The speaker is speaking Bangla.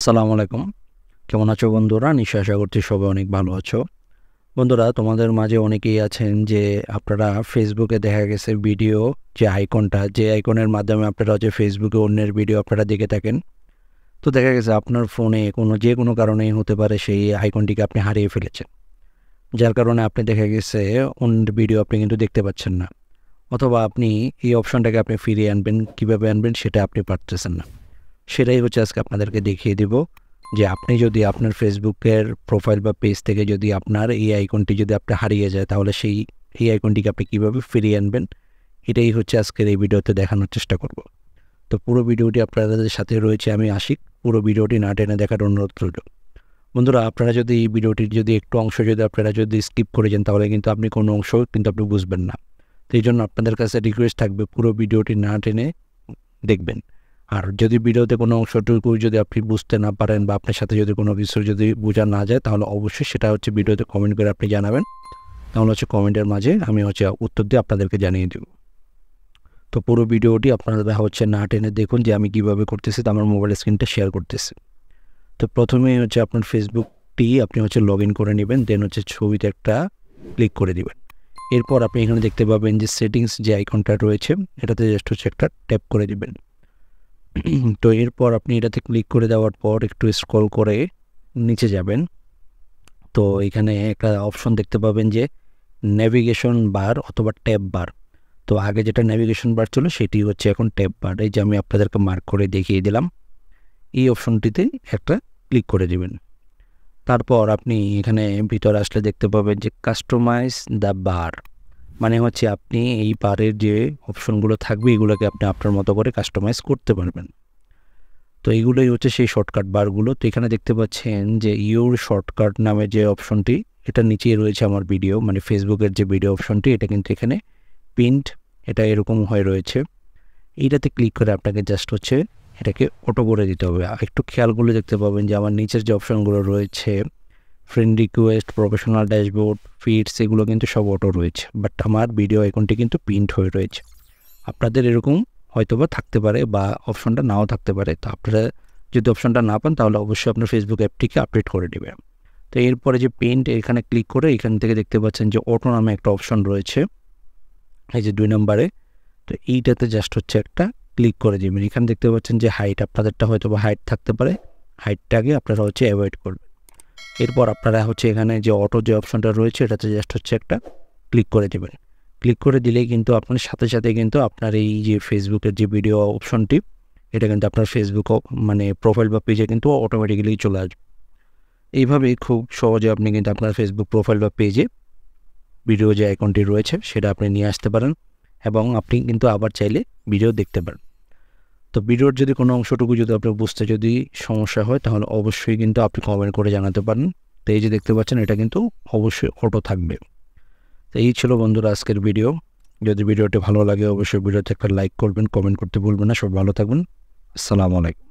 আসসালামু আলাইকুম। কেমন আছো বন্ধুরা? নিশ্চয়ই আশা করছি সবাই অনেক ভালো আছো। বন্ধুরা, তোমাদের মাঝে অনেকেই আছেন যে আপনারা ফেসবুকে দেখা গেছে ভিডিও যে আইকনটা, যে আইকনের মাধ্যমে আপনারা যে ফেসবুকে অন্যের ভিডিও আপনারা দেখে থাকেন। তো দেখা গেছে আপনার ফোনে যে কোনো কারণেই হতে পারে সেই আইকনটিকে আপনি হারিয়ে ফেলেছেন। যার কারণে আপনি দেখা গেছে অন্যের ভিডিও আপনি কিন্তু দেখতে পাচ্ছেন না। অথবা আপনি এই অপশনটাকে আপনি ফিরিয়ে আনবেন, কীভাবে আনবেন সেটা আপনি পারতেছেন না। সেটাই হচ্ছে আজকে আপনাদেরকে দেখিয়ে দিব যে আপনি যদি আপনার ফেসবুকের প্রোফাইল বা পেজ থেকে যদি আপনার এই আইকনটি যদি আপনি হারিয়ে যায়, তাহলে এই আইকনটিকে আপনি কীভাবে ফিরিয়ে আনবেন, এটাই হচ্ছে আজকের এই ভিডিওতে দেখানোর চেষ্টা করব। তো পুরো ভিডিওটি আপনাদের সাথে রয়েছে আমি আশিক। পুরো ভিডিওটি না টেনে দেখার অনুরোধ রইল। বন্ধুরা, আপনারা যদি এই ভিডিওটির যদি একটু অংশ যদি আপনারা যদি স্কিপ করে যান, তাহলে কিন্তু আপনি কোনো অংশ কিন্তু আপনি বুঝবেন না। তো এই জন্য আপনাদের কাছে রিকোয়েস্ট থাকবে পুরো ভিডিওটি না টেনে দেখবেন। আর যদি ভিডিওতে কোনো অংশটুকু যদি আপনি বুঝতে না পারেন বা আপনার সাথে যদি কোনো কিছু যদি বোঝা না যায়, তাহলে অবশ্যই সেটা হচ্ছে ভিডিওতে কমেন্ট করে আপনি জানাবেন। তাহলে হচ্ছে কমেন্টের মাঝে আমি হচ্ছে উত্তর দিয়ে আপনাদেরকে জানিয়ে দেব। তো পুরো ভিডিওটি আপনারা হচ্ছে না টেনে দেখুন যে আমি কীভাবে করতেছি। তো আমার মোবাইল স্ক্রিনটা শেয়ার করতেছি। তো প্রথমেই হচ্ছে আপনার ফেসবুকটি আপনি হচ্ছে লগ ইন করে নেবেন, দেন হচ্ছে ছবিতে একটা ক্লিক করে দিবেন। এরপর আপনি এখানে দেখতে পাবেন যে সেটিংস যে আইকনটা রয়েছে, এটাতে জাস্ট হচ্ছে একটা ট্যাপ করে দিবেন। তো এরপর আপনি এটাতে ক্লিক করে দেওয়ার পর একটু স্ক্রল করে নিচে যাবেন। তো এখানে একটা অপশন দেখতে পাবেন যে নেভিগেশন বার অথবা ট্যাব বার। তো আগে যেটা নেভিগেশন বার ছিল সেটি হচ্ছে এখন ট্যাব বার। এই যে আমি আপনাদেরকে মার্ক করে দেখিয়ে দিলাম। এই অপশনটিতে একটা ক্লিক করে দিবেন। তারপর আপনি এখানে ভিতরে আসলে দেখতে পাবেন যে কাস্টমাইজ দ্য বার, মানে হচ্ছে আপনি এই বারের যে অপশনগুলো থাকবে এগুলোকে আপনি আপনার মতো করে কাস্টমাইজ করতে পারবেন। তো এইগুলোই হচ্ছে সেই শর্টকাট বারগুলো। তো এখানে দেখতে পাচ্ছেন যে ইউর শর্টকাট নামে যে অপশনটি, এটা নিচেই রয়েছে আমার ভিডিও, মানে ফেসবুকের যে ভিডিও অপশনটি, এটা কিন্তু এখানে পিন্ট, এটা এরকম হয়ে রয়েছে। এইটাতে ক্লিক করে আপনাকে জাস্ট হচ্ছে এটাকে অটো করে দিতে হবে। একটু খেয়াল করলে দেখতে পাবেন যে আমার নিচের যে অপশনগুলো রয়েছে, friend request, professional dashboard, feeds, এগুলো কিন্তু সব অটো রয়েছে, বাট আমার ভিডিও আইকনটি কিন্তু পিন্ট হয়ে রয়েছে। আপনাদের এরকম হয়তোবা থাকতে পারে বা অপশনটা নাও থাকতে পারে। তো আপনারা যদি অপশনটা না পান, তাহলে অবশ্যই আপনার ফেসবুক অ্যাপটিকে আপডেট করে নেবেন। তো এরপরে যে পেন্ট, এখানে ক্লিক করে এখান থেকে দেখতে পাচ্ছেন যে অটো নামে একটা অপশন রয়েছে, এই যে 2 নম্বরে। তো এইটাতে জাস্ট হচ্ছে একটা ক্লিক করে দেবেন। এখানে দেখতে পাচ্ছেন যে হাইট, আপনাদেরটা হয়তো বা হাইট থাকতে পারে, হাইটটাকে আপনারা হচ্ছে অ্যাভয়েড করবেন। এরপর আপনারা হচ্ছে এখানে যে অটো যে অপশনটা রয়েছে এটাতে জাস্ট হচ্ছে একটা ক্লিক করে দেবেন। ক্লিক করে দিলেই কিন্তু আপনার সাথে সাথে কিন্তু আপনার এই যে ফেসবুকের যে ভিডিও অপশনটি, এটা কিন্তু আপনার ফেসবুক মানে প্রোফাইল বা পেজে কিন্তু অটোমেটিক্যালি চলে আসবে। এইভাবেই খুব সহজে আপনি কিন্তু আপনার ফেসবুক প্রোফাইল বা পেজে ভিডিও যে আইকনটি রয়েছে সেটা আপনি নিয়ে আসতে পারেন, এবং আপনি কিন্তু আবার চাইলে ভিডিও দেখতে পারেন। তো ভিডিওর যদি কোনো অংশটুকু যদি আপনার বুঝতে যদি সমস্যা হয়, তাহলে অবশ্যই কিন্তু আপনি কমেন্ট করে জানাতে পারেন। তো এই যে দেখতে পাচ্ছেন এটা কিন্তু অবশ্যই অটো থাকবে। তো এই ছিল বন্ধুরা আজকের ভিডিও। যদি ভিডিওটি ভালো লাগে অবশ্যই ভিডিওতে একটা লাইক করবেন, কমেন্ট করতে ভুলবেন না। সব ভালো থাকবেন। আসসালামু আলাইকুম।